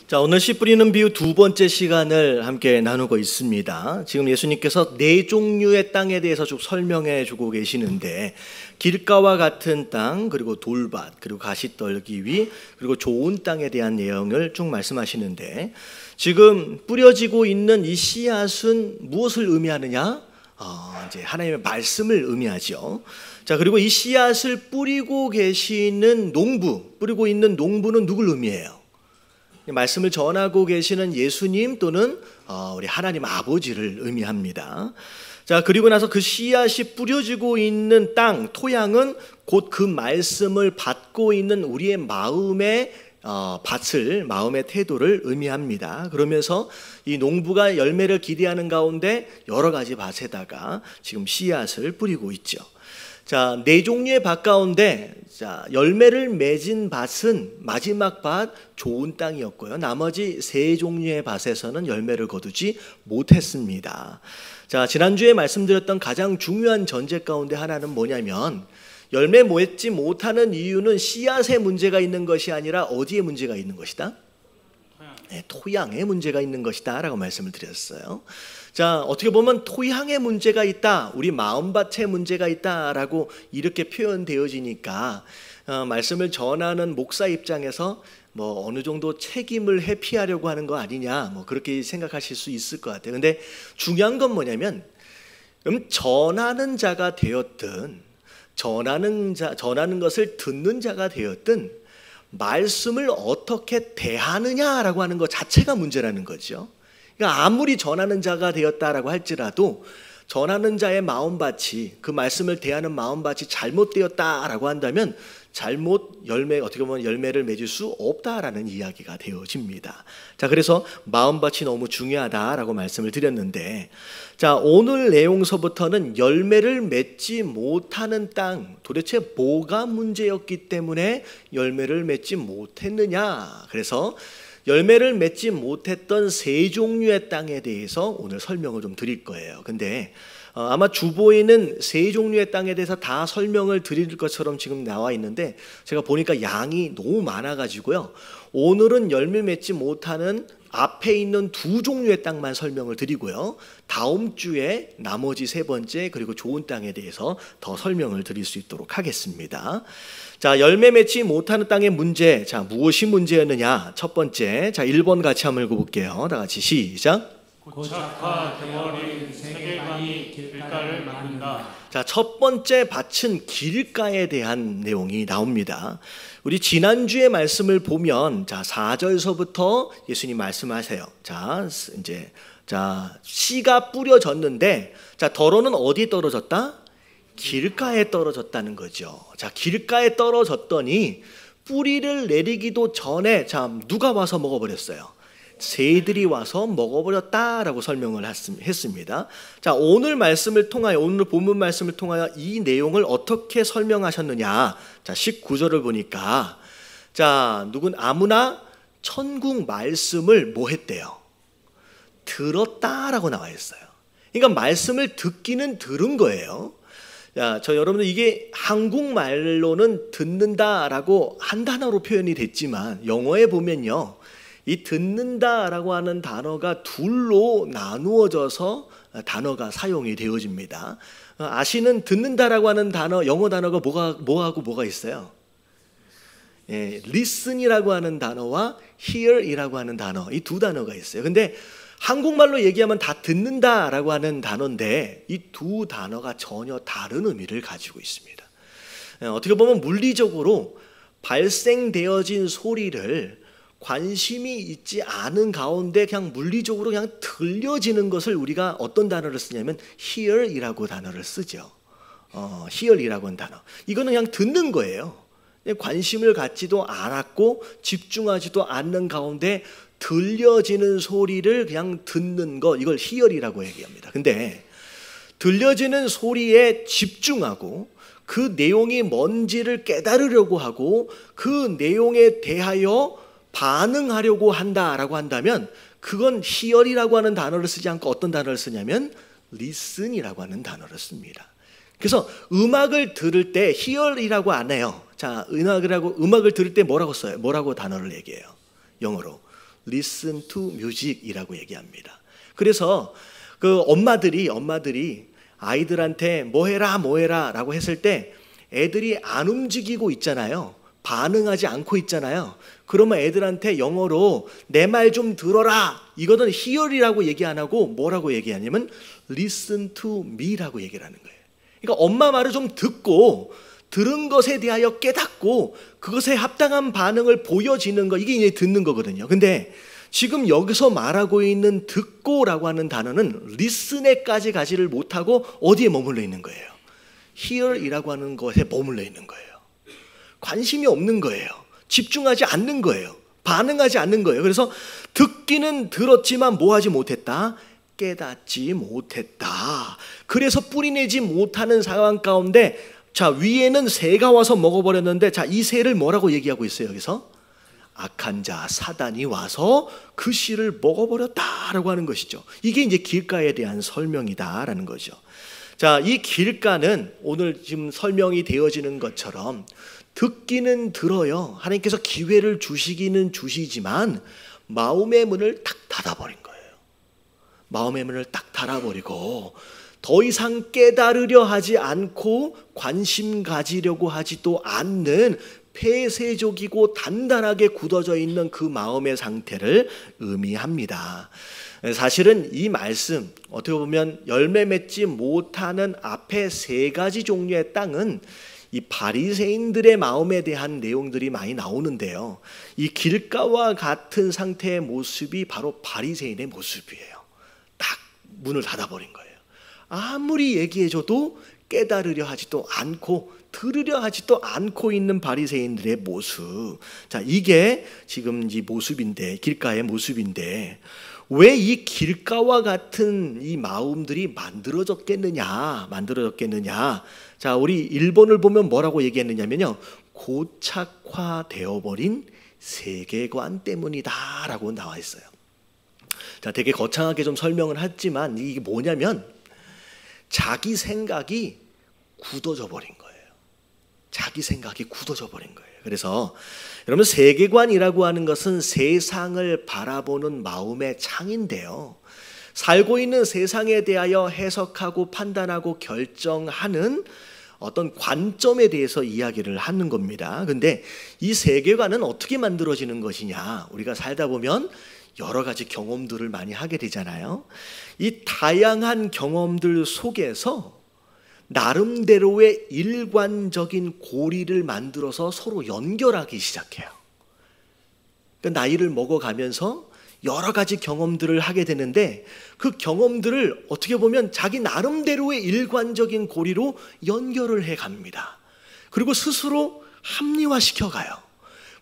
자, 오늘 씨 뿌리는 비유 두 번째 시간을 함께 나누고 있습니다. 지금 예수님께서 네 종류의 땅에 대해서 쭉 설명해 주고 계시는데, 길가와 같은 땅, 그리고 돌밭, 그리고 가시떨기 위, 그리고 좋은 땅에 대한 내용을 쭉 말씀하시는데, 지금 뿌려지고 있는 이 씨앗은 무엇을 의미하느냐? 이제 하나님의 말씀을 의미하죠. 자, 그리고 이 씨앗을 뿌리고 계시는 뿌리고 있는 농부는 누굴 의미해요? 말씀을 전하고 계시는 예수님 또는 우리 하나님 아버지를 의미합니다. 자, 그리고 나서 그 씨앗이 뿌려지고 있는 땅, 토양은 곧 그 말씀을 받고 있는 우리의 마음의 마음의 태도를 의미합니다. 그러면서 이 농부가 열매를 기대하는 가운데 여러 가지 밭에다가 지금 씨앗을 뿌리고 있죠. 자, 네 종류의 밭 가운데 열매를 맺은 밭은 마지막 밭 좋은 땅이었고요. 나머지 세 종류의 밭에서는 열매를 거두지 못했습니다. 자, 지난주에 말씀드렸던 가장 중요한 전제 가운데 하나는 뭐냐면, 열매 맺지 못하는 이유는 씨앗에 문제가 있는 것이 아니라 어디에 문제가 있는 것이다? 토양에 문제가 있는 것이다 라고 말씀을 드렸어요. 자, 어떻게 보면 토양에 문제가 있다, 우리 마음밭에 문제가 있다라고 이렇게 표현되어지니까 말씀을 전하는 목사 입장에서 어느 정도 책임을 회피하려고 하는 거 아니냐, 그렇게 생각하실 수 있을 것 같아요. 근데 중요한 건 뭐냐면, 전하는 자가 되었든 전하는 것을 듣는 자가 되었든 말씀을 어떻게 대하느냐라고 하는 것 자체가 문제라는 거죠. 그러니까 아무리 전하는 자가 되었다라고 할지라도 전하는 자의 마음밭이, 그 말씀을 대하는 마음밭이 잘못되었다라고 한다면 어떻게 보면 열매를 맺을 수 없다라는 이야기가 되어집니다. 자, 그래서 마음밭이 너무 중요하다라고 말씀을 드렸는데, 자, 오늘 내용서부터는 열매를 맺지 못하는 땅, 도대체 뭐가 문제였기 때문에 열매를 맺지 못했느냐, 그래서 열매를 맺지 못했던 세 종류의 땅에 대해서 오늘 설명을 좀 드릴 거예요. 근데 아마 주보에는 세 종류의 땅에 대해서 다 설명을 드릴 것처럼 지금 나와 있는데, 제가 보니까 양이 너무 많아가지고요, 오늘은 열매 맺지 못하는 앞에 있는 두 종류의 땅만 설명을 드리고요, 다음 주에 나머지 세 번째 그리고 좋은 땅에 대해서 더 설명을 드릴 수 있도록 하겠습니다. 자, 열매 맺지 못하는 땅의 문제, 자, 무엇이 문제였느냐? 첫 번째, 자, 1번 같이 한번 읽어볼게요. 다 같이 시작. 고착화 덩어리 세계관이 길가를 막는다. 자, 첫 번째 밭은 길가에 대한 내용이 나옵니다. 우리 지난주의 말씀을 보면, 자, 4절서부터 예수님 말씀하세요. 씨가 뿌려졌는데, 자, 더러는 어디에 떨어졌다? 길가에 떨어졌다는 거죠. 자, 길가에 떨어졌더니 뿌리를 내리기도 전에, 자, 누가 와서 먹어버렸어요? 새들이 와서 먹어버렸다라고 설명을 했습니다. 자, 오늘 본문 말씀을 통하여 이 내용을 어떻게 설명하셨느냐? 자, 19절을 보니까, 자, 아무나 천국 말씀을 뭐 했대요? 들었다라고 나와 있어요. 그러니까 말씀을 듣기는 들은 거예요. 자, 여러분들, 이게 한국말로는 듣는다라고 한 단어로 표현이 됐지만, 영어에 보면요, 이 듣는다라고 하는 단어가 둘로 나누어져서 단어가 사용이 되어집니다. 아시는 듣는다라고 하는 단어, 영어 단어가 뭐가 있어요? listen이라고 하는 단어와 hear이라고 하는 단어, 이 두 단어가 있어요. 근데 한국말로 얘기하면 다 듣는다라고 하는 단어인데, 이 두 단어가 전혀 다른 의미를 가지고 있습니다. 어떻게 보면 물리적으로 발생되어진 소리를 관심이 있지 않은 가운데 그냥 물리적으로 그냥 들려지는 것을 우리가 어떤 단어를 쓰냐면 hear이라고 단어를 쓰죠. hear이라고 하는 단어. 이거는 그냥 듣는 거예요. 관심을 갖지도 않았고 집중하지도 않는 가운데 들려지는 소리를 그냥 듣는 것, 이걸 hear이라고 얘기합니다. 근데 들려지는 소리에 집중하고 그 내용이 뭔지를 깨달으려고 하고 그 내용에 대하여 반응하려고 한다라고 한다면, 그건 hear이라고 하는 단어를 쓰지 않고 어떤 단어를 쓰냐면 listen이라고 하는 단어를 씁니다. 그래서 음악을 들을 때 hear이라고 안 해요. 자, 음악을 들을 때 뭐라고 써요? 뭐라고 단어를 얘기해요? 영어로 listen to music이라고 얘기합니다. 그래서 그 엄마들이 아이들한테 뭐 해라 라고 했을 때 애들이 안 움직이고 있잖아요. 반응하지 않고 있잖아요. 그러면 애들한테 영어로 내 말 좀 들어라, 이거는 hear이라고 얘기 안 하고 뭐라고 얘기하냐면 listen to me라고 얘기를 하는 거예요. 그러니까 엄마 말을 좀 듣고 들은 것에 대하여 깨닫고 그것에 합당한 반응을 보여지는 거, 이게 이제 듣는 거거든요. 근데 지금 여기서 말하고 있는 듣고라고 하는 단어는 listen에까지 가지를 못하고 어디에 머물러 있는 거예요? hear이라고 하는 것에 머물러 있는 거예요. 관심이 없는 거예요. 집중하지 않는 거예요. 반응하지 않는 거예요. 그래서 듣기는 들었지만 뭐 하지 못했다? 깨닫지 못했다. 그래서 뿌리내지 못하는 상황 가운데, 자, 위에는 새가 와서 먹어버렸는데, 자, 이 새를 뭐라고 얘기하고 있어요? 여기서 악한 자 사단이 와서 그 씨를 먹어버렸다라고 하는 것이죠. 이게 이제 길가에 대한 설명이다라는 거죠. 자, 이 길가는 오늘 지금 설명이 되어지는 것처럼 듣기는 들어요. 하나님께서 기회를 주시기는 주시지만 마음의 문을 딱 닫아버린 거예요. 마음의 문을 딱 닫아버리고 더 이상 깨달으려 하지 않고 관심 가지려고 하지도 않는 폐쇄적이고 단단하게 굳어져 있는 그 마음의 상태를 의미합니다. 사실은 이 말씀, 어떻게 보면 열매 맺지 못하는 앞에 세 가지 종류의 땅은 이 바리새인들의 마음에 대한 내용들이 많이 나오는데요. 이 길가와 같은 상태의 모습이 바로 바리새인의 모습이에요. 딱 문을 닫아버린 거예요. 아무리 얘기해줘도 깨달으려 하지도 않고 들으려 하지도 않고 있는 바리새인들의 모습. 자, 이게 지금 이 모습인데, 길가의 모습인데, 왜 이 길가와 같은 이 마음들이 만들어졌겠느냐? 자, 우리 1번을 보면 뭐라고 얘기했느냐면요, 고착화되어버린 세계관 때문이다라고 나와 있어요. 자, 되게 거창하게 좀 설명을 했지만 이게 뭐냐면 자기 생각이 굳어져 버린 거예요. 자기 생각이 굳어져 버린 거예요. 그래서 여러분, 세계관이라고 하는 것은 세상을 바라보는 마음의 창인데요, 살고 있는 세상에 대하여 해석하고 판단하고 결정하는 어떤 관점에 대해서 이야기를 하는 겁니다. 근데 이 세계관은 어떻게 만들어지는 것이냐? 우리가 살다 보면 여러 가지 경험들을 많이 하게 되잖아요. 이 다양한 경험들 속에서 나름대로의 일관적인 고리를 만들어서 서로 연결하기 시작해요. 그러니까 나이를 먹어가면서 여러 가지 경험들을 하게 되는데 그 경험들을 어떻게 보면 자기 나름대로의 일관적인 고리로 연결을 해갑니다. 그리고 스스로 합리화시켜가요.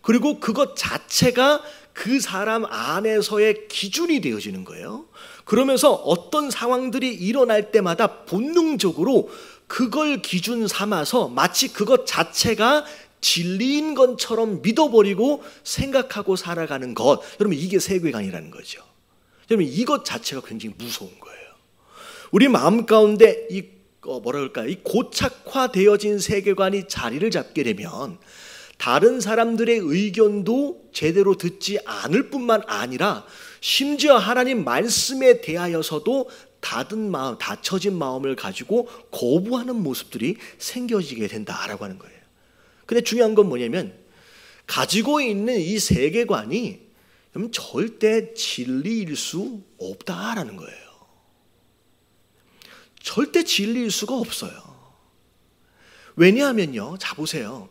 그리고 그것 자체가 그 사람 안에서의 기준이 되어지는 거예요. 그러면서 어떤 상황들이 일어날 때마다 본능적으로 그걸 기준 삼아서 마치 그것 자체가 진리인 것처럼 믿어버리고 생각하고 살아가는 것. 여러분, 이게 세계관이라는 거죠. 여러분, 이것 자체가 굉장히 무서운 거예요. 우리 마음 가운데 이 고착화되어진 세계관이 자리를 잡게 되면 다른 사람들의 의견도 제대로 듣지 않을 뿐만 아니라 심지어 하나님 말씀에 대하여서도 닫혀진 마음을 가지고 거부하는 모습들이 생겨지게 된다라고 하는 거예요. 근데 중요한 건 뭐냐면 가지고 있는 이 세계관이 절대 진리일 수 없다라는 거예요. 절대 진리일 수가 없어요. 왜냐하면요, 자 보세요.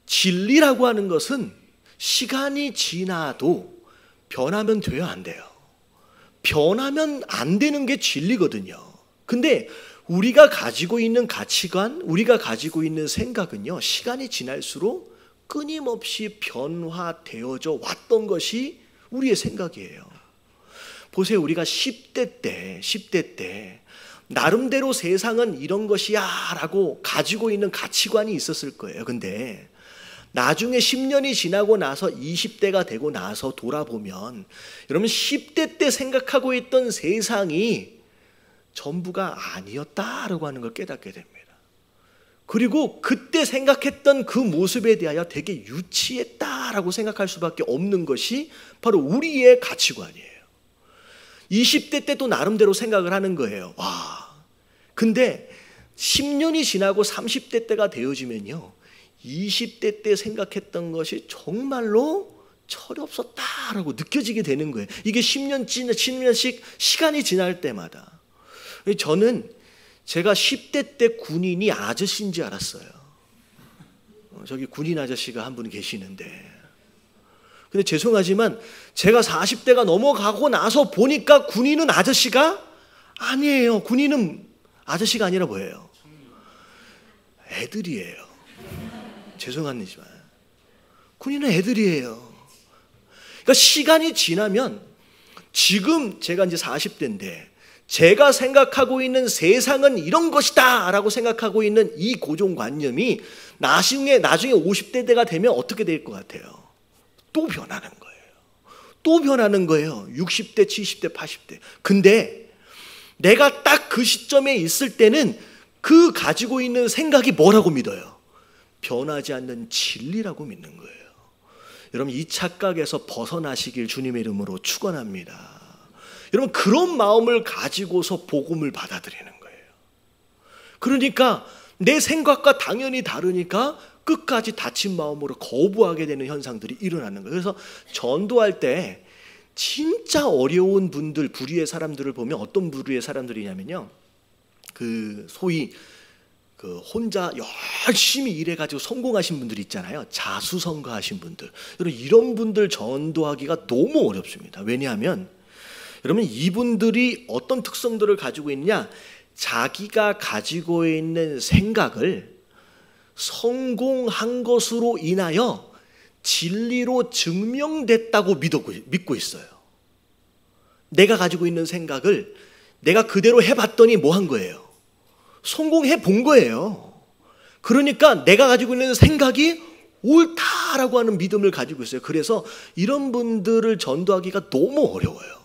진리라고 하는 것은 시간이 지나도 변하면 돼요, 안 돼요? 변하면 안 되는 게 진리거든요. 근데 우리가 가지고 있는 가치관, 우리가 가지고 있는 생각은요, 시간이 지날수록 끊임없이 변화되어져 왔던 것이 우리의 생각이에요. 보세요, 우리가 10대 때 나름대로 세상은 이런 것이야 라고 가지고 있는 가치관이 있었을 거예요. 근데 나중에 10년이 지나고 나서 20대가 되고 나서 돌아보면 여러분, 10대 때 생각하고 있던 세상이 전부가 아니었다라고 하는 걸 깨닫게 됩니다. 그리고 그때 생각했던 그 모습에 대하여 되게 유치했다라고 생각할 수밖에 없는 것이 바로 우리의 가치관이에요. 20대 때도 나름대로 생각을 하는 거예요. 와, 근데 10년이 지나고 30대 때가 되어지면요, 20대 때 생각했던 것이 정말로 철이 없었다라고 느껴지게 되는 거예요. 이게 10년씩 시간이 지날 때마다. 저는 제가 10대 때 군인이 아저씨인 줄 알았어요. 저기 군인 아저씨가 한 분 계시는데, 근데 죄송하지만 제가 40대가 넘어가고 나서 보니까 군인은 아저씨가 아니에요. 군인은 아저씨가 아니라 뭐예요? 애들이에요. 죄송합니다만 군인은 애들이에요. 그러니까 시간이 지나면, 지금 제가 이제 40대인데 제가 생각하고 있는 세상은 이런 것이다 라고 생각하고 있는 이 고정관념이 나중에 50대가 되면 어떻게 될 것 같아요? 또 변하는 거예요. 또 변하는 거예요. 60대, 70대, 80대. 근데 내가 딱 그 시점에 있을 때는 그 가지고 있는 생각이 뭐라고 믿어요? 변하지 않는 진리라고 믿는 거예요. 여러분, 이 착각에서 벗어나시길 주님의 이름으로 축원합니다. 여러분, 그런 마음을 가지고서 복음을 받아들이는 거예요. 그러니까 내 생각과 당연히 다르니까 끝까지 닫힌 마음으로 거부하게 되는 현상들이 일어나는 거예요. 그래서 전도할 때 진짜 어려운 분들, 부류의 사람들을 보면 어떤 부류의 사람들이냐면요, 소위 혼자 열심히 일해가지고 성공하신 분들 있잖아요. 자수성가하신 분들. 여러분, 이런 분들 전도하기가 너무 어렵습니다. 왜냐하면 여러분, 이분들이 어떤 특성들을 가지고 있느냐, 자기가 가지고 있는 생각을 성공한 것으로 인하여 진리로 증명됐다고 믿고 있어요. 내가 가지고 있는 생각을 내가 그대로 해봤더니 뭐 한 거예요? 성공해 본 거예요. 그러니까 내가 가지고 있는 생각이 옳다라고 하는 믿음을 가지고 있어요. 그래서 이런 분들을 전도하기가 너무 어려워요.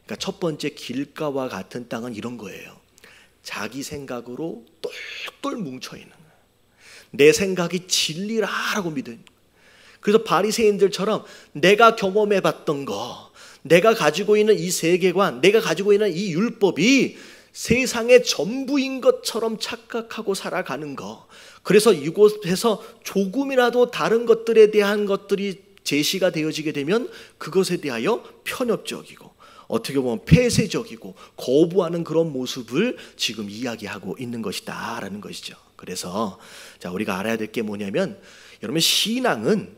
그러니까 첫 번째, 길가와 같은 땅은 이런 거예요. 자기 생각으로 똘똘 뭉쳐있는 거예요. 내 생각이 진리라고 믿은. 그래서 바리새인들처럼 내가 경험해봤던 거, 내가 가지고 있는 이 세계관, 내가 가지고 있는 이 율법이 세상의 전부인 것처럼 착각하고 살아가는 거. 그래서 이곳에서 조금이라도 다른 것들에 대한 것들이 제시가 되어지게 되면 그것에 대하여 편협적이고 어떻게 보면 폐쇄적이고 거부하는 그런 모습을 지금 이야기하고 있는 것이다 라는 것이죠. 그래서 우리가 알아야 될 게 뭐냐면, 여러분, 신앙은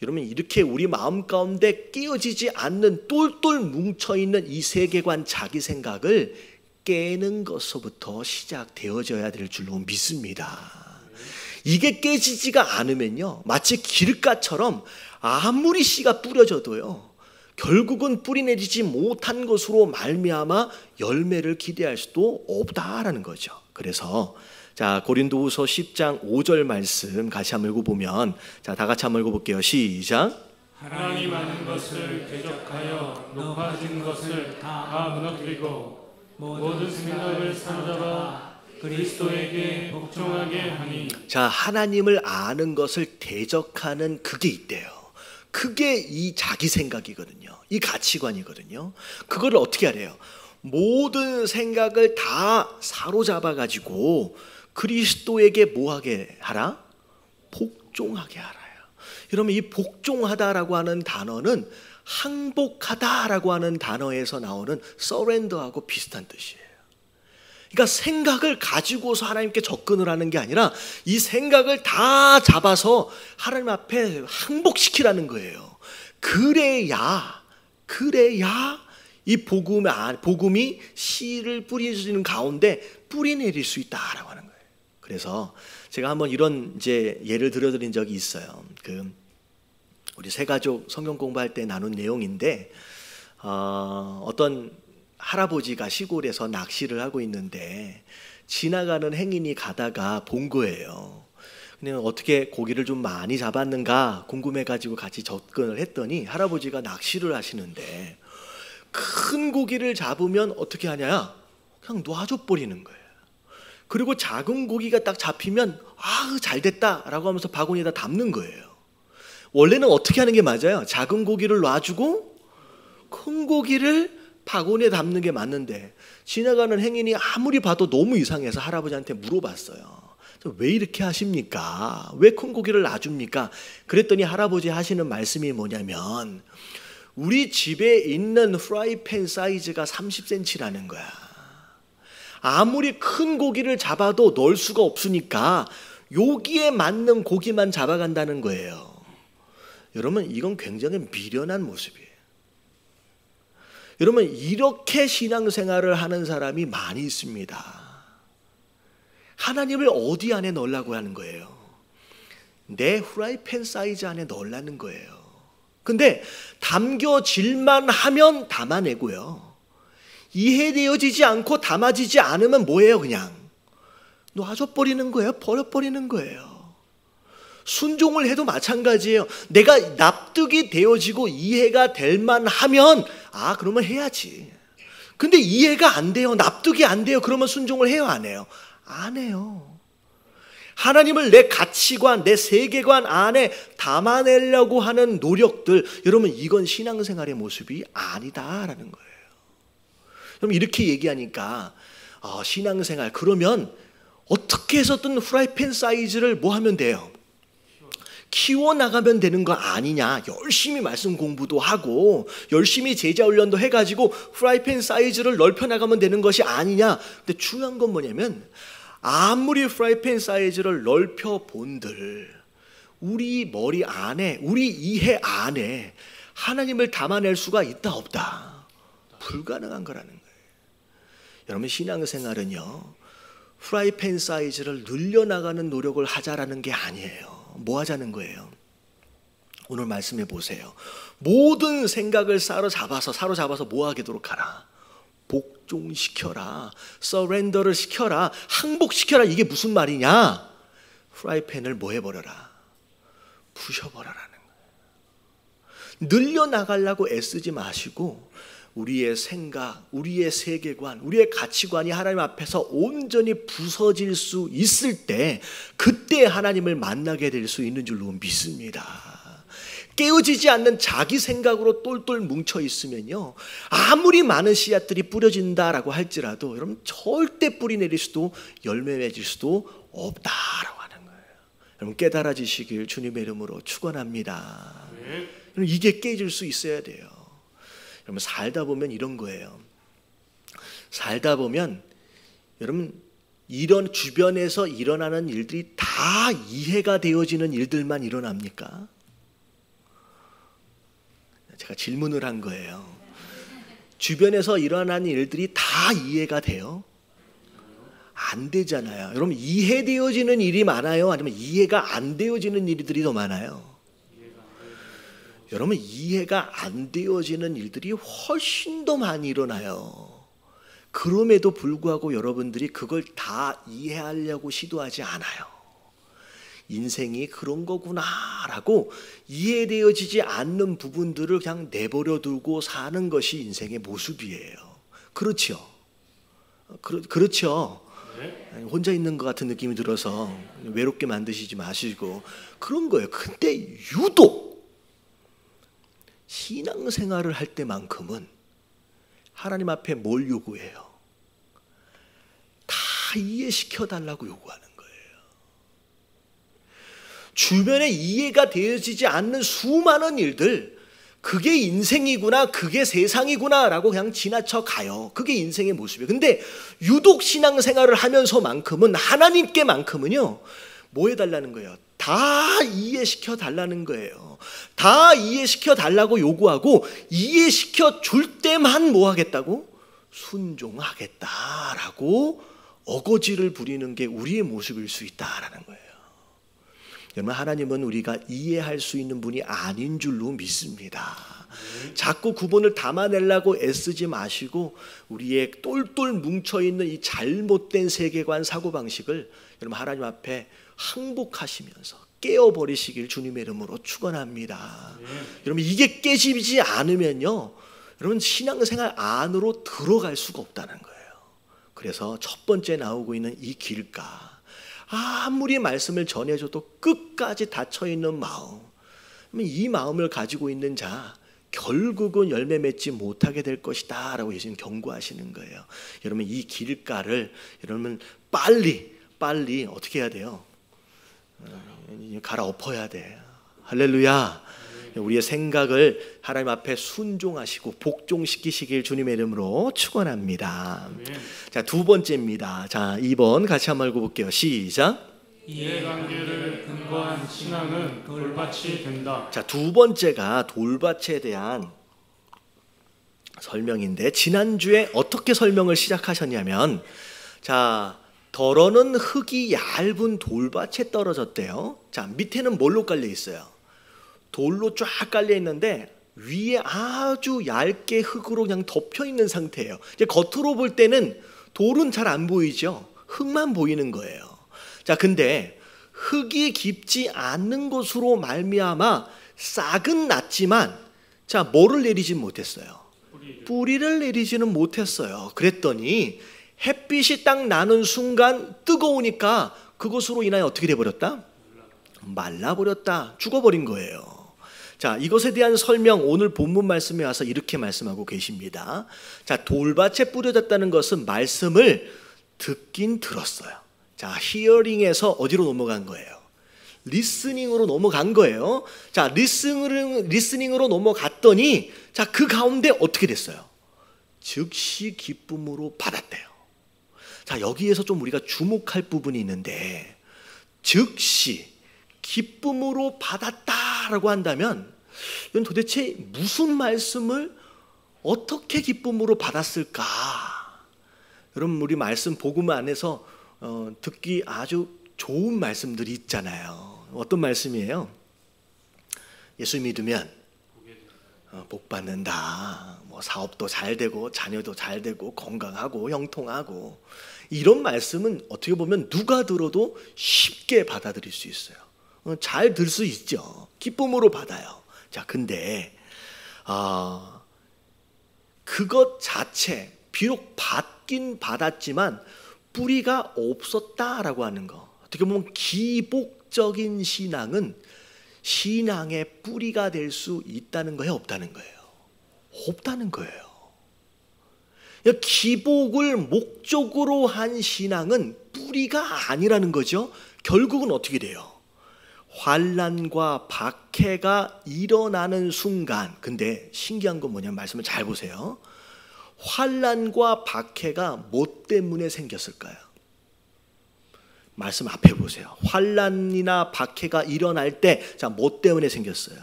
여러분 이렇게 우리 마음 가운데 깨어지지 않는 똘똘 뭉쳐있는 이 세계관, 자기 생각을 깨는 것서부터 시작되어져야 될 줄로 믿습니다. 이게 깨지지가 않으면요, 마치 길가처럼 아무리 씨가 뿌려져도요, 결국은 뿌리내리지 못한 것으로 말미암아 열매를 기대할 수도 없다라는 거죠. 그래서 고린도후서 10장 5절 말씀 같이 한번 읽어보면, 다 같이 한번 읽어볼게요. 시작. 하나님 아는 것을 대적하여 높아진 것을 다 무너뜨리고 모든 생각을 사로잡아 그리스도에게 복종하게 하니. 하나님을 아는 것을 대적하는 그게 있대요. 그게 이 자기 생각이거든요. 이 가치관이거든요. 그걸 어떻게 하래요? 모든 생각을 다 사로잡아 가지고 그리스도에게 뭐하게 하라? 복종하게 하라요. 여러분, 이 복종하다라고 하는 단어는 항복하다라고 하는 단어에서 나오는 서렌더하고 비슷한 뜻이에요. 그러니까 생각을 가지고서 하나님께 접근을 하는 게 아니라 이 생각을 다 잡아서 하나님 앞에 항복시키라는 거예요. 그래야 이 복음이 씨를 뿌리는 가운데 뿌리 내릴 수 있다라고 하는 거예요. 그래서 제가 한번 이런 예를 들어드린 적이 있어요. 우리 세 가족 성경 공부할 때 나눈 내용인데, 어떤 할아버지가 시골에서 낚시를 하고 있는데 지나가는 행인이 가다가 본 거예요. 근데 어떻게 고기를 좀 많이 잡았는가 궁금해가지고 같이 접근을 했더니 할아버지가 낚시를 하시는데 큰 고기를 잡으면 어떻게 하냐? 그냥 놔줘 버리는 거예요. 그리고 작은 고기가 딱 잡히면 잘 됐다라고 하면서 바구니에다 담는 거예요. 원래는 어떻게 하는 게 맞아요? 작은 고기를 놔주고 큰 고기를 바구니에 담는 게 맞는데, 지나가는 행인이 아무리 봐도 너무 이상해서 할아버지한테 물어봤어요. 왜 이렇게 하십니까? 왜 큰 고기를 놔줍니까? 그랬더니 할아버지 하시는 말씀이 뭐냐면, 우리 집에 있는 프라이팬 사이즈가 30cm라는 거야. 아무리 큰 고기를 잡아도 넣을 수가 없으니까 여기에 맞는 고기만 잡아간다는 거예요. 여러분, 이건 굉장히 미련한 모습이에요. 여러분, 이렇게 신앙생활을 하는 사람이 많이 있습니다. 하나님을 어디 안에 넣으려고 하는 거예요? 내 후라이팬 사이즈 안에 넣으려는 거예요. 근데 담겨질만 하면 담아내고요, 이해되어지지 않고 담아지지 않으면 뭐예요? 그냥 놔줘버리는 거예요. 버려버리는 거예요. 순종을 해도 마찬가지예요. 내가 납득이 되어지고 이해가 될 만하면 그러면 해야지. 근데 이해가 안 돼요. 납득이 안 돼요. 그러면 순종을 해요? 안 해요? 안 해요. 하나님을 내 가치관, 내 세계관 안에 담아내려고 하는 노력들, 여러분, 이건 신앙생활의 모습이 아니다라는 거예요. 여러분, 이렇게 얘기하니까 신앙생활, 그러면 어떻게 해서든 후라이팬 사이즈를 뭐 하면 돼요? 키워나가면 되는 거 아니냐. 열심히 말씀 공부도 하고 열심히 제자 훈련도 해가지고 프라이팬 사이즈를 넓혀나가면 되는 것이 아니냐. 근데 중요한 건 뭐냐면, 아무리 프라이팬 사이즈를 넓혀본들 우리 머리 안에, 우리 이해 안에 하나님을 담아낼 수가 있다 없다? 불가능한 거라는 거예요. 여러분, 신앙생활은요, 프라이팬 사이즈를 늘려나가는 노력을 하자라는 게 아니에요. 뭐 하자는 거예요? 오늘 말씀해 보세요. 모든 생각을 사로잡아서 뭐 하도록 하라? 복종시켜라. 서렌더를 시켜라. 항복시켜라. 이게 무슨 말이냐? 프라이팬을 뭐 해버려라? 부셔버려라는 거예요. 늘려나가려고 애쓰지 마시고 우리의 생각, 우리의 세계관, 우리의 가치관이 하나님 앞에서 온전히 부서질 수 있을 때, 그때 하나님을 만나게 될 수 있는 줄로 믿습니다. 깨어지지 않는 자기 생각으로 똘똘 뭉쳐 있으면요, 아무리 많은 씨앗들이 뿌려진다라고 할지라도 여러분, 절대 뿌리 내릴 수도 열매 맺을 수도 없다라고 하는 거예요. 여러분, 깨달아지시길 주님의 이름으로 축원합니다. 여러분, 이게 깨질 수 있어야 돼요. 여러분, 살다 보면 이런 거예요. 살다 보면 여러분, 이런 주변에서 일어나는 일들이 다 이해가 되어지는 일들만 일어납니까? 제가 질문을 한 거예요. 주변에서 일어나는 일들이 다 이해가 돼요? 안 되잖아요. 여러분, 이해되어지는 일이 많아요? 아니면 이해가 안 되어지는 일들이 더 많아요? 여러분, 이해가 안 되어지는 일들이 훨씬 더 많이 일어나요. 그럼에도 불구하고 여러분들이 그걸 다 이해하려고 시도하지 않아요. 인생이 그런 거구나라고 이해되어지지 않는 부분들을 그냥 내버려 두고 사는 것이 인생의 모습이에요. 그렇죠? 그렇죠? 혼자 있는 것 같은 느낌이 들어서 외롭게 만드시지 마시고 그런 거예요. 근데 유독 신앙생활을 할 때만큼은 하나님 앞에 뭘 요구해요? 다 이해시켜달라고 요구하는 거예요. 주변에 이해가 되어지지 않는 수많은 일들, 그게 인생이구나, 그게 세상이구나 라고 그냥 지나쳐 가요. 그게 인생의 모습이에요. 근데 유독 신앙생활을 하면서만큼은, 하나님께만큼은요, 뭐 해달라는 거예요? 다 이해시켜 달라는 거예요. 다 이해시켜 달라고 요구하고, 이해시켜 줄 때만 뭐 하겠다고? 순종하겠다라고 어거지를 부리는 게 우리의 모습일 수 있다라는 거예요. 여러분, 하나님은 우리가 이해할 수 있는 분이 아닌 줄로 믿습니다. 자꾸 구본을 담아내려고 애쓰지 마시고 우리의 똘똘 뭉쳐있는 이 잘못된 세계관, 사고방식을 여러분, 하나님 앞에 항복하시면서 깨어버리시길 주님의 이름으로 축원합니다. 여러분, 이게 깨지지 않으면요, 여러분, 신앙생활 안으로 들어갈 수가 없다는 거예요. 그래서 첫 번째 나오고 있는 이 길가, 아무리 말씀을 전해줘도 끝까지 닫혀있는 마음, 이 마음을 가지고 있는 자 결국은 열매 맺지 못하게 될 것이다 라고 예수님 경고하시는 거예요. 여러분 이 길가를 여러분 빨리 어떻게 해야 돼요? 갈아엎어야 돼. 할렐루야. 우리의 생각을 하나님 앞에 순종하시고 복종시키시길 주님의 이름으로 축원합니다. 자, 두 번째입니다. 자, 2번 같이 한번 읽어볼게요. 시작. 이해관계를 근거한 신앙은 돌밭이 된다. 자, 두 번째가 돌밭에 대한 설명인데, 지난주에 어떻게 설명을 시작하셨냐면, 자, 덜어는 흙이 얇은 돌밭에 떨어졌대요. 자, 밑에는 뭘로 깔려 있어요? 돌로 쫙 깔려 있는데 위에 아주 얇게 흙으로 그냥 덮여 있는 상태예요. 이제 겉으로 볼 때는 돌은 잘 안 보이죠. 흙만 보이는 거예요. 자, 근데 흙이 깊지 않는 곳으로 말미암아 싹은 났지만, 자, 뭐를 내리진 못했어요? 뿌리를 내리지는 못했어요. 그랬더니 햇빛이 딱 나는 순간 뜨거우니까 그것으로 인하여 어떻게 돼버렸다? 말라버렸다. 죽어버린 거예요. 자, 이것에 대한 설명 오늘 본문 말씀에 와서 이렇게 말씀하고 계십니다. 자, 돌밭에 뿌려졌다는 것은 말씀을 듣긴 들었어요. 자, 히어링에서 어디로 넘어간 거예요? 리스닝으로 넘어간 거예요. 자, 리스닝으로 넘어갔더니, 자, 그 가운데 어떻게 됐어요? 즉시 기쁨으로 받았대요. 자, 여기에서 좀 우리가 주목할 부분이 있는데, 즉시 기쁨으로 받았다라고 한다면 이건 도대체 무슨 말씀을 어떻게 기쁨으로 받았을까? 여러분, 우리 말씀 복음 안에서 듣기 아주 좋은 말씀들이 있잖아요. 어떤 말씀이에요? 예수 믿으면 복 받는다. 뭐 사업도 잘 되고 자녀도 잘 되고 건강하고 형통하고, 이런 말씀은 어떻게 보면 누가 들어도 쉽게 받아들일 수 있어요. 잘 들 수 있죠. 기쁨으로 받아요. 자, 근데 그것 자체 비록 받긴 받았지만 뿌리가 없었다라고 하는 거, 어떻게 보면 기복적인 신앙은 신앙의 뿌리가 될 수 있다는 거예요, 없다는 거예요? 없다는 거예요. 기복을 목적으로 한 신앙은 뿌리가 아니라는 거죠. 결국은 어떻게 돼요? 환난과 박해가 일어나는 순간, 근데 신기한 건 뭐냐면 말씀을 잘 보세요. 환난과 박해가 뭐 때문에 생겼을까요? 말씀 앞에 보세요. 환난이나 박해가 일어날 때, 자, 뭐 때문에 생겼어요?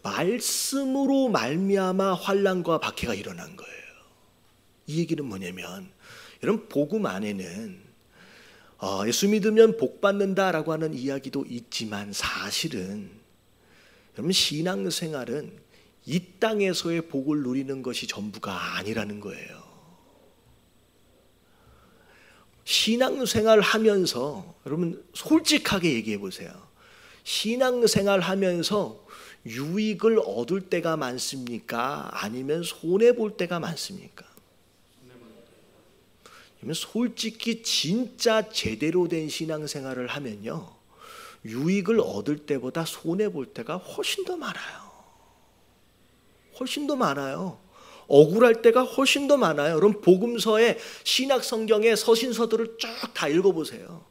말씀으로 말미암아 환난과 박해가 일어난 거예요. 이 얘기는 뭐냐면, 여러분 복음 안에는 예수 믿으면 복 받는다라고 하는 이야기도 있지만, 사실은 여러분 신앙생활은 이 땅에서의 복을 누리는 것이 전부가 아니라는 거예요. 신앙생활 하면서 여러분 솔직하게 얘기해 보세요. 신앙생활 하면서 유익을 얻을 때가 많습니까? 아니면 손해볼 때가 많습니까? 솔직히 진짜 제대로 된 신앙생활을 하면요, 유익을 얻을 때보다 손해볼 때가 훨씬 더 많아요. 훨씬 더 많아요. 억울할 때가 훨씬 더 많아요. 여러분 복음서의 신약성경의 서신서들을 쭉 다 읽어보세요.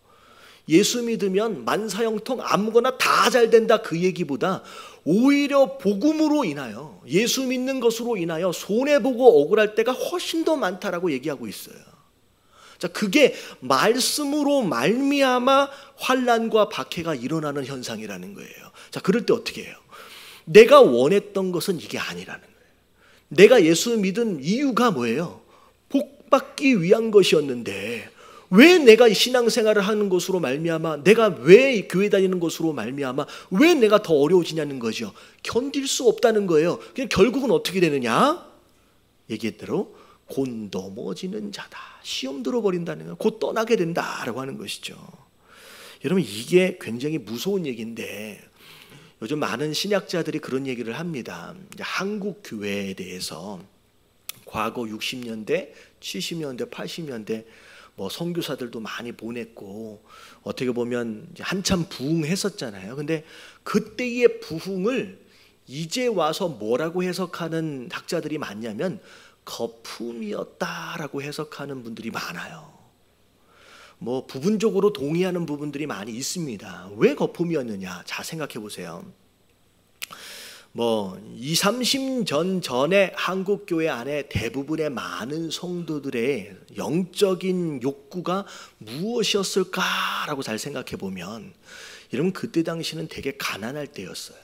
예수 믿으면 만사형통 아무거나 다 잘 된다, 그 얘기보다 오히려 복음으로 인하여, 예수 믿는 것으로 인하여 손해보고 억울할 때가 훨씬 더 많다라고 얘기하고 있어요. 자, 그게 말씀으로 말미암아 환난과 박해가 일어나는 현상이라는 거예요. 자, 그럴 때 어떻게 해요? 내가 원했던 것은 이게 아니라는 거예요. 내가 예수 믿은 이유가 뭐예요? 복 받기 위한 것이었는데, 왜 내가 신앙생활을 하는 것으로 말미암아, 내가 왜 교회 다니는 것으로 말미암아 왜 내가 더 어려워지냐는 거죠. 견딜 수 없다는 거예요. 그냥 결국은 어떻게 되느냐? 얘기했대로 곧 넘어지는 자다. 시험 들어버린다는 거예요. 곧 떠나게 된다라고 하는 것이죠. 여러분 이게 굉장히 무서운 얘기인데, 요즘 많은 신약자들이 그런 얘기를 합니다. 한국 교회에 대해서 과거 60년대, 70년대, 80년대 뭐 선교사들도 많이 보냈고 어떻게 보면 이제 한참 부흥했었잖아요. 근데 그때의 부흥을 이제 와서 뭐라고 해석하는 학자들이 많냐면 거품이었다라고 해석하는 분들이 많아요. 뭐 부분적으로 동의하는 부분들이 많이 있습니다. 왜 거품이었느냐? 자, 생각해 보세요. 뭐 20, 30년 전에 한국 교회 안에 대부분의 많은 성도들의 영적인 욕구가 무엇이었을까라고 잘 생각해 보면, 여러분 그때 당시는 되게 가난할 때였어요.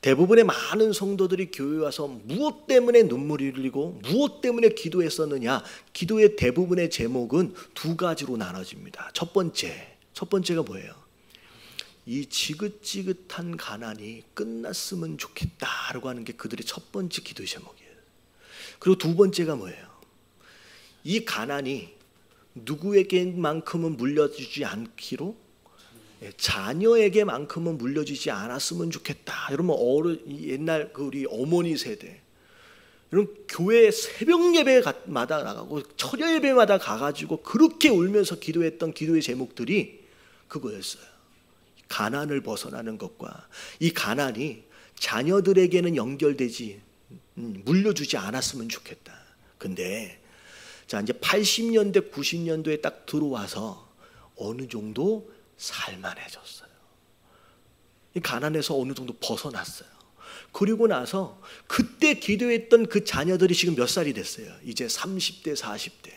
대부분의 많은 성도들이 교회에 와서 무엇 때문에 눈물을 흘리고 무엇 때문에 기도했었느냐? 기도의 대부분의 제목은 두 가지로 나눠집니다. 첫 번째가 뭐예요? 이 지긋지긋한 가난이 끝났으면 좋겠다라고 하는 게 그들의 첫 번째 기도의 제목이에요. 그리고 두 번째가 뭐예요? 이 가난이 누구에게만큼은 물려주지 않기로 자녀에게만큼은 물려주지 않았으면 좋겠다. 여러분 옛날 우리 어머니 세대, 여러분 교회 새벽 예배마다 나가고 철야 예배마다 가가지고 그렇게 울면서 기도했던 기도의 제목들이 그거였어요. 가난을 벗어나는 것과 이 가난이 자녀들에게는 연결되지 물려주지 않았으면 좋겠다. 근데 자 이제 80년대 90년도에 딱 들어와서 어느 정도 살만해졌어요. 이 가난에서 어느 정도 벗어났어요. 그리고 나서 그때 기도했던 그 자녀들이 지금 몇 살이 됐어요? 이제 30대 40대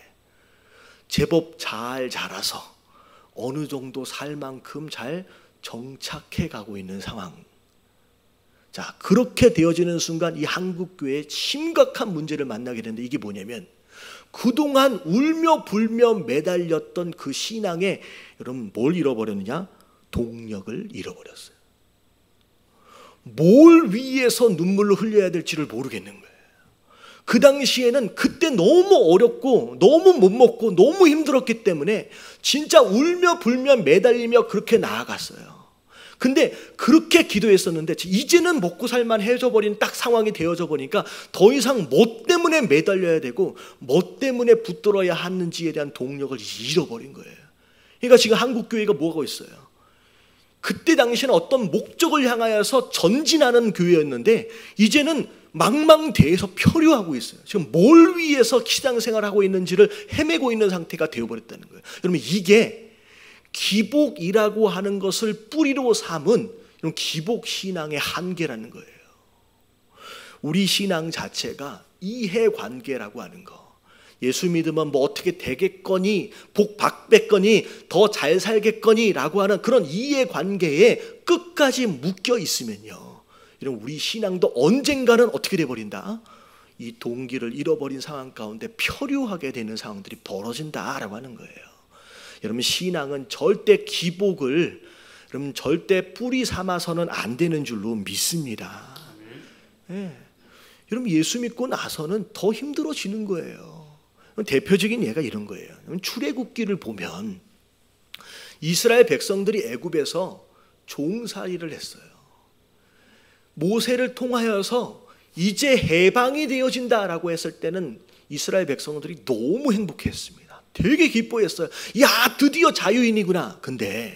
제법 잘 자라서 어느 정도 살 만큼 잘 정착해 가고 있는 상황. 자, 그렇게 되어지는 순간 이 한국교회에 심각한 문제를 만나게 되는데, 이게 뭐냐면 그동안 울며 불며 매달렸던 그 신앙에 여러분 뭘 잃어버렸느냐? 동력을 잃어버렸어요. 뭘 위해서 눈물을 흘려야 될지를 모르겠는 거예요. 그 당시에는 그때 너무 어렵고 너무 못 먹고 너무 힘들었기 때문에 진짜 울며 불며 매달리며 그렇게 나아갔어요. 근데 그렇게 기도했었는데 이제는 먹고 살만 해져 버린 딱 상황이 되어져 보니까 더 이상 뭐 때문에 매달려야 되고 뭐 때문에 붙들어야 하는지에 대한 동력을 잃어버린 거예요. 그러니까 지금 한국교회가 뭐하고 있어요? 그때 당시에는 어떤 목적을 향하여서 전진하는 교회였는데 이제는 망망대해서 표류하고 있어요. 지금 뭘 위해서 신앙생활을 하고 있는지를 헤매고 있는 상태가 되어버렸다는 거예요. 여러분 이게 기복이라고 하는 것을 뿌리로 삼은 이런 기복신앙의 한계라는 거예요. 우리 신앙 자체가 이해관계라고 하는 거, 예수 믿으면 뭐 어떻게 되겠거니, 복 받겠거니, 더 잘 살겠거니 라고 하는 그런 이해관계에 끝까지 묶여 있으면요, 이런 우리 신앙도 언젠가는 어떻게 돼버린다? 이 동기를 잃어버린 상황 가운데 표류하게 되는 상황들이 벌어진다라고 하는 거예요. 여러분 신앙은 절대 기복을 여러분 절대 뿌리 삼아서는 안 되는 줄로 믿습니다. 네. 여러분 예수 믿고 나서는 더 힘들어지는 거예요. 대표적인 예가 이런 거예요. 출애굽기를 보면 이스라엘 백성들이 애굽에서 종살이를 했어요. 모세를 통하여서 이제 해방이 되어진다라고 했을 때는 이스라엘 백성들이 너무 행복했습니다. 되게 기뻐했어요. 야, 드디어 자유인이구나. 근데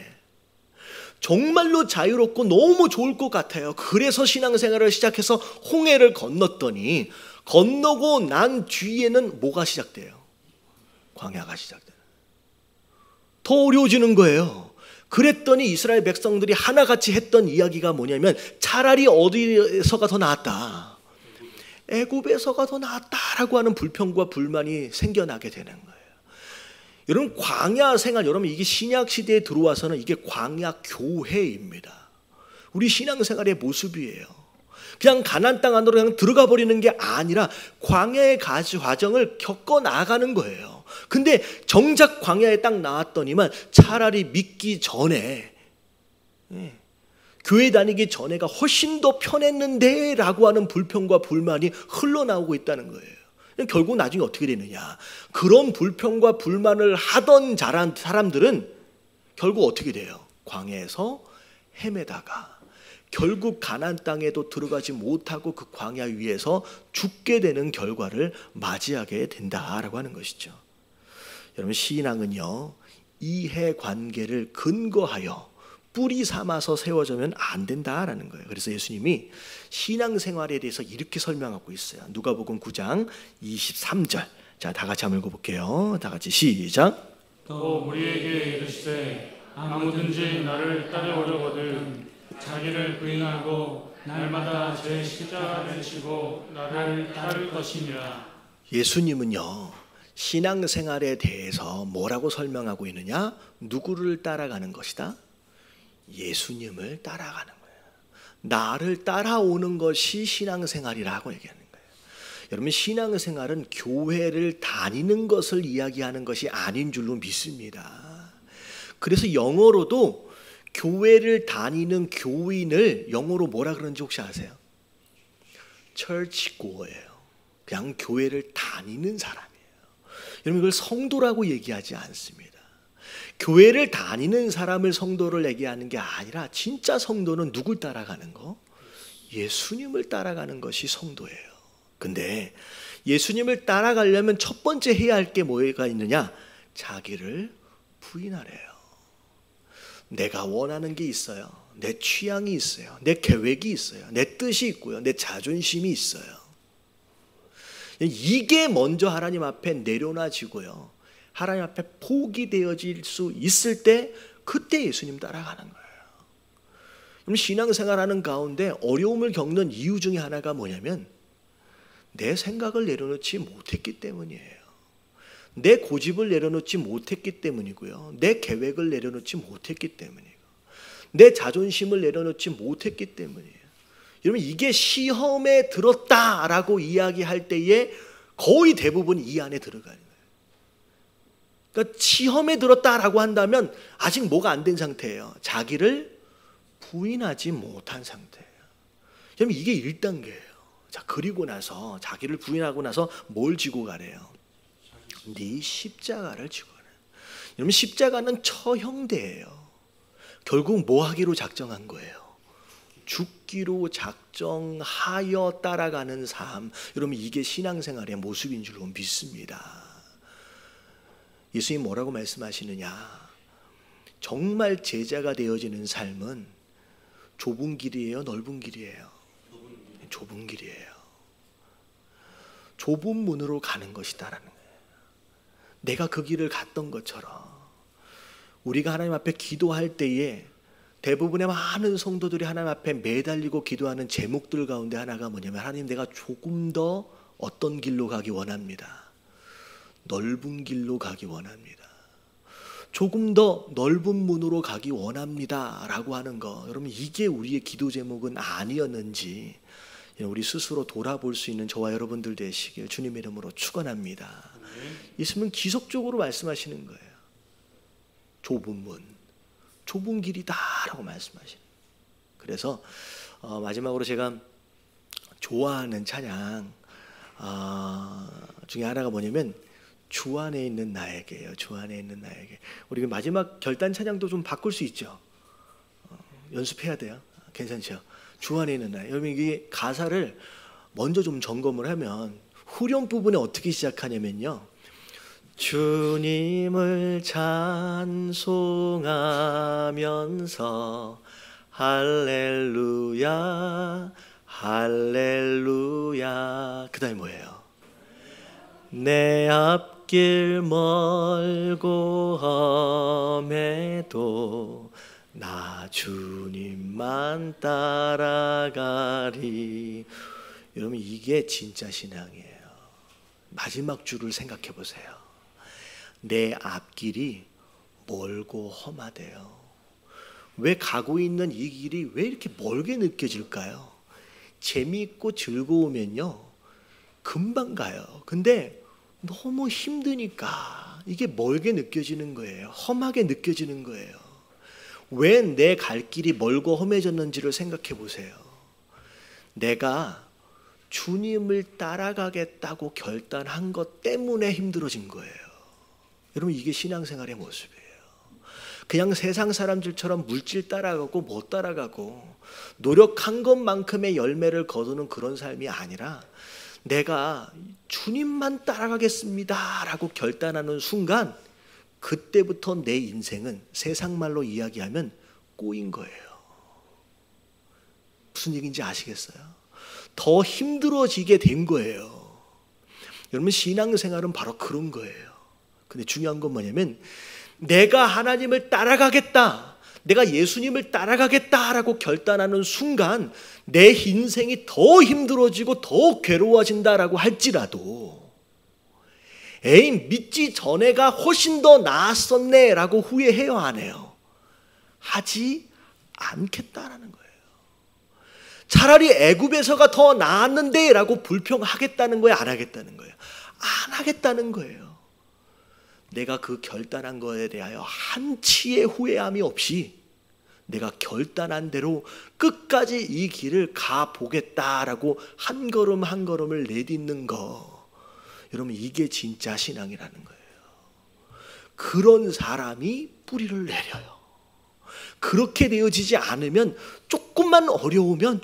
정말로 자유롭고 너무 좋을 것 같아요. 그래서 신앙생활을 시작해서 홍해를 건넜더니 건너고 난 뒤에는 뭐가 시작돼요? 광야가 시작돼요. 더 어려워지는 거예요. 그랬더니 이스라엘 백성들이 하나같이 했던 이야기가 뭐냐면 차라리 어디에서가 더 나았다? 애굽에서가 더 나았다라고 하는 불평과 불만이 생겨나게 되는 거예요. 여러분 광야 생활, 여러분 이게 신약 시대에 들어와서는 이게 광야 교회입니다. 우리 신앙생활의 모습이에요. 그냥 가나안 땅 안으로 그냥 들어가 버리는 게 아니라 광야의 과정을 겪어 나가는 거예요. 근데 정작 광야에 딱 나왔더니만 차라리 믿기 전에 교회 다니기 전에가 훨씬 더 편했는데 라고 하는 불평과 불만이 흘러나오고 있다는 거예요. 결국 나중에 어떻게 되느냐, 그런 불평과 불만을 하던 사람들은 결국 어떻게 돼요? 광야에서 헤매다가 결국 가나안 땅에도 들어가지 못하고 그 광야 위에서 죽게 되는 결과를 맞이하게 된다라고 하는 것이죠. 여러분, 신앙은요, 이해관계를 근거하여 뿌리 삼아서 세워지면 안 된다라는 거예요. 그래서 예수님이 신앙생활에 대해서 이렇게 설명하고 있어요. 누가복음 9장 23절. 자, 다 같이 한번 읽어볼게요. 다 같이 시작. 또 우리에게 이르시되 아무든지 나를 따르려거든 자기를 부인하고 날마다 제 십자가를 지고 나를 따를 것이니라. 예수님은요, 신앙생활에 대해서 뭐라고 설명하고 있느냐? 누구를 따라가는 것이다? 예수님을 따라가는 거예요. 나를 따라오는 것이 신앙생활이라고 얘기하는 거예요. 여러분, 신앙생활은 교회를 다니는 것을 이야기하는 것이 아닌 줄로 믿습니다. 그래서 영어로도 교회를 다니는 교인을 영어로 뭐라 그러는지 혹시 아세요? churchgoer예요. 그냥 교회를 다니는 사람이에요. 여러분, 이걸 성도라고 얘기하지 않습니다. 교회를 다니는 사람을 성도를 얘기하는 게 아니라 진짜 성도는 누굴 따라가는 거? 예수님을 따라가는 것이 성도예요. 근데 예수님을 따라가려면 첫 번째 해야 할 게 뭐가 있느냐? 자기를 부인하래요. 내가 원하는 게 있어요. 내 취향이 있어요. 내 계획이 있어요. 내 뜻이 있고요. 내 자존심이 있어요. 이게 먼저 하나님 앞에 내려놔지고요, 하나님 앞에 포기되어질 수 있을 때 그때 예수님 따라가는 거예요. 그럼 신앙생활하는 가운데 어려움을 겪는 이유 중에 하나가 뭐냐면 내 생각을 내려놓지 못했기 때문이에요. 내 고집을 내려놓지 못했기 때문이고요, 내 계획을 내려놓지 못했기 때문이고, 내 자존심을 내려놓지 못했기 때문이에요. 여러분, 이게 시험에 들었다라고 이야기할 때에 거의 대부분 이 안에 들어가요. 그러니까 시험에 들었다라고 한다면 아직 뭐가 안 된 상태예요. 자기를 부인하지 못한 상태예요. 여러분, 이게 1단계예요. 자, 그리고 나서 자기를 부인하고 나서 뭘 지고 가래요? 네 십자가를 지고 가래요. 여러분, 십자가는 처형대예요. 결국 뭐 하기로 작정한 거예요? 죽기로 작정하여 따라가는 삶. 여러분, 이게 신앙생활의 모습인 줄로 믿습니다. 예수님 뭐라고 말씀하시느냐? 정말 제자가 되어지는 삶은 좁은 길이에요? 넓은 길이에요? 좁은 길이에요. 좁은 문으로 가는 것이다라는 거예요. 내가 그 길을 갔던 것처럼 우리가 하나님 앞에 기도할 때에 대부분의 많은 성도들이 하나님 앞에 매달리고 기도하는 제목들 가운데 하나가 뭐냐면, 하나님, 내가 조금 더 어떤 길로 가기 원합니다. 넓은 길로 가기 원합니다. 조금 더 넓은 문으로 가기 원합니다 라고 하는 거, 여러분, 이게 우리의 기도 제목은 아니었는지 우리 스스로 돌아볼 수 있는 저와 여러분들 되시길 주님의 이름으로 축원합니다. 예수님은 기속적으로 말씀하시는 거예요. 좁은 문, 좁은 길이다라고 말씀하시는 거예요. 그래서 마지막으로 제가 좋아하는 찬양 중에 하나가 뭐냐면 주 안에 있는 나에게요. 주 안에 있는 나에게. 우리 마지막 결단 찬양도 좀 바꿀 수 있죠. 연습해야 돼요. 괜찮죠? 주 안에 있는 나에. 여러분, 이게 가사를 먼저 좀 점검을 하면 후렴 부분에 어떻게 시작하냐면요, 주님을 찬송하면서 할렐루야 할렐루야. 그 다음에 뭐예요? 내 앞길 멀고 험해도 나 주님만 따라가리. 여러분, 이게 진짜 신앙이에요. 마지막 줄을 생각해 보세요. 내 앞길이 멀고 험하대요. 왜 가고 있는 이 길이 왜 이렇게 멀게 느껴질까요? 재미있고 즐거우면요 금방 가요. 근데 너무 힘드니까 이게 멀게 느껴지는 거예요. 험하게 느껴지는 거예요. 왜 내 갈 길이 멀고 험해졌는지를 생각해 보세요. 내가 주님을 따라가겠다고 결단한 것 때문에 힘들어진 거예요. 여러분, 이게 신앙생활의 모습이에요. 그냥 세상 사람들처럼 물질 따라가고 못 따라가고 노력한 것만큼의 열매를 거두는 그런 삶이 아니라 내가 주님만 따라가겠습니다 라고 결단하는 순간 그때부터 내 인생은 세상 말로 이야기하면 꼬인 거예요. 무슨 얘기인지 아시겠어요? 더 힘들어지게 된 거예요. 여러분 신앙생활은 바로 그런 거예요. 근데 중요한 건 뭐냐면 내가 하나님을 따라가겠다, 내가 예수님을 따라가겠다라고 결단하는 순간 내 인생이 더 힘들어지고 더 괴로워진다라고 할지라도 에이 믿지 전에가 훨씬 더 나았었네 라고 후회해요 안 해요? 하지 않겠다라는 거예요. 차라리 애굽에서가 더 나았는데 라고 불평하겠다는 거예요? 안 하겠다는 거예요? 안 하겠다는 거예요. 내가 그 결단한 거에 대하여 한치의 후회함이 없이 내가 결단한 대로 끝까지 이 길을 가보겠다라고 한 걸음 한 걸음을 내딛는 거, 여러분 이게 진짜 신앙이라는 거예요. 그런 사람이 뿌리를 내려요. 그렇게 되어지지 않으면 조금만 어려우면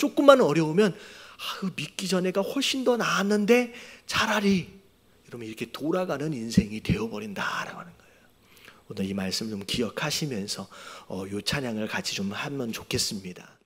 믿기 전에가 훨씬 더 나았는데 차라리 여러분 이렇게 돌아가는 인생이 되어버린다라고 하는 거예요. 오늘 이 말씀 좀 기억하시면서 이 찬양을 같이 좀 하면 좋겠습니다.